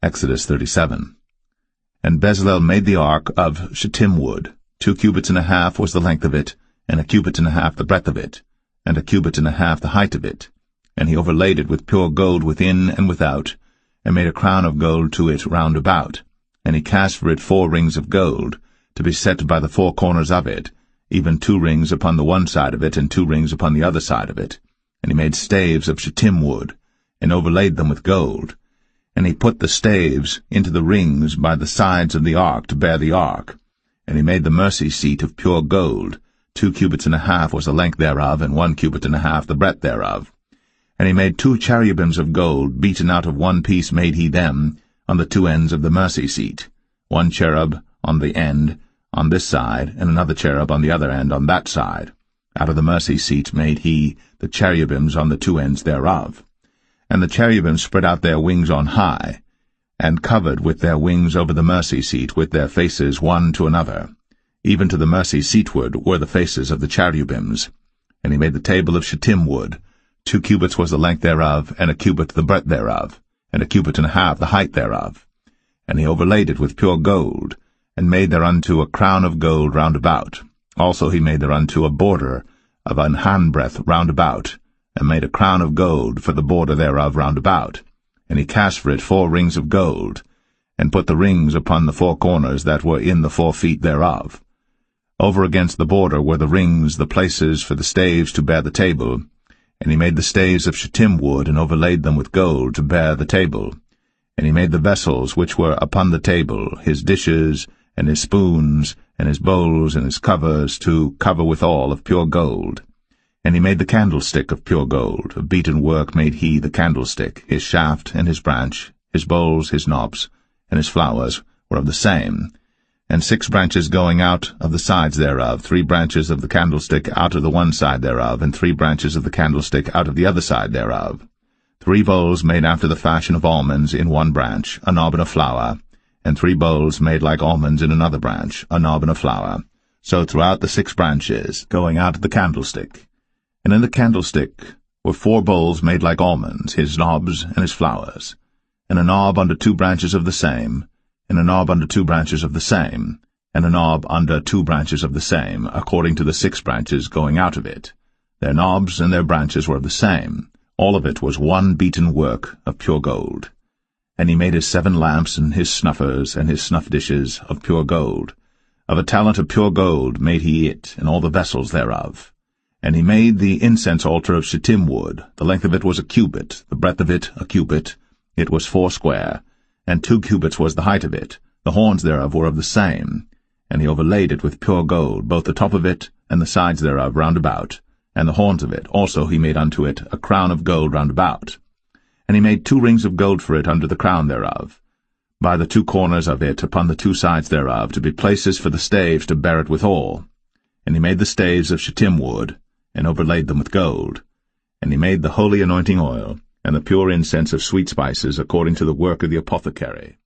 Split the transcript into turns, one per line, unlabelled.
Exodus 37. And Bezalel made the ark of shittim wood. 2 cubits and a half was the length of it, and 1 cubit and a half the breadth of it, and 1 cubit and a half the height of it. And he overlaid it with pure gold within and without, and made a crown of gold to it round about. And he cast for it 4 rings of gold, to be set by the 4 corners of it, even 2 rings upon the one side of it, and 2 rings upon the other side of it. And he made staves of shittim wood, and overlaid them with gold. And he put the staves into the rings by the sides of the ark to bear the ark. And he made the mercy seat of pure gold. 2 cubits and a half was the length thereof, and 1 cubit and a half the breadth thereof. And he made 2 cherubims of gold, beaten out of one piece made he them, on the 2 ends of the mercy seat. 1 cherub on the end, on this side, and another cherub on the other end on that side. Out of the mercy seat made he the cherubims on the 2 ends thereof. And the cherubims spread out their wings on high, and covered with their wings over the mercy seat with their faces one to another. Even to the mercy seatward were the faces of the cherubims. And he made the table of shittim wood. 2 cubits was the length thereof, and 1 cubit the breadth thereof, and 1 cubit and a half the height thereof. And he overlaid it with pure gold, and made thereunto a crown of gold round about. Also he made thereunto a border of an handbreadth round about, and made a crown of gold for the border thereof round about. And he cast for it 4 rings of gold, and put the rings upon the 4 corners that were in the 4 feet thereof. Over against the border were the rings, the places for the staves to bear the table. And he made the staves of shittim wood, and overlaid them with gold to bear the table. And he made the vessels which were upon the table, his dishes, and his spoons, and his bowls, and his covers, to cover withal of pure gold. And he made the candlestick of pure gold. Of beaten work made he the candlestick. His shaft and his branch, his bowls, his knobs, and his flowers were of the same. And 6 branches going out of the sides thereof, 3 branches of the candlestick out of the one side thereof, and 3 branches of the candlestick out of the other side thereof. 3 bowls made after the fashion of almonds in one branch, a knob and a flower, and 3 bowls made like almonds in another branch, a knob and a flower. So throughout the 6 branches, going out of the candlestick. And in the candlestick were 4 bowls made like almonds, his knobs and his flowers, and a knob under 2 branches of the same, and a knob under 2 branches of the same, and a knob under 2 branches of the same, according to the 6 branches going out of it. Their knobs and their branches were of the same. All of it was one beaten work of pure gold. And he made his 7 lamps, and his snuffers, and his snuff dishes of pure gold. Of a talent of pure gold made he it, and all the vessels thereof. And he made the incense altar of shittim wood. The length of it was 1 cubit, the breadth of it 1 cubit. It was 4 square, and 2 cubits was the height of it. The horns thereof were of the same. And he overlaid it with pure gold, both the top of it and the sides thereof round about, and the horns of it. Also he made unto it a crown of gold round about. And he made 2 rings of gold for it under the crown thereof, by the 2 corners of it upon the 2 sides thereof, to be places for the staves to bear it withal. And he made the staves of shittim wood, and overlaid them with gold. And he made the holy anointing oil, and the pure incense of sweet spices, according to the work of the apothecary.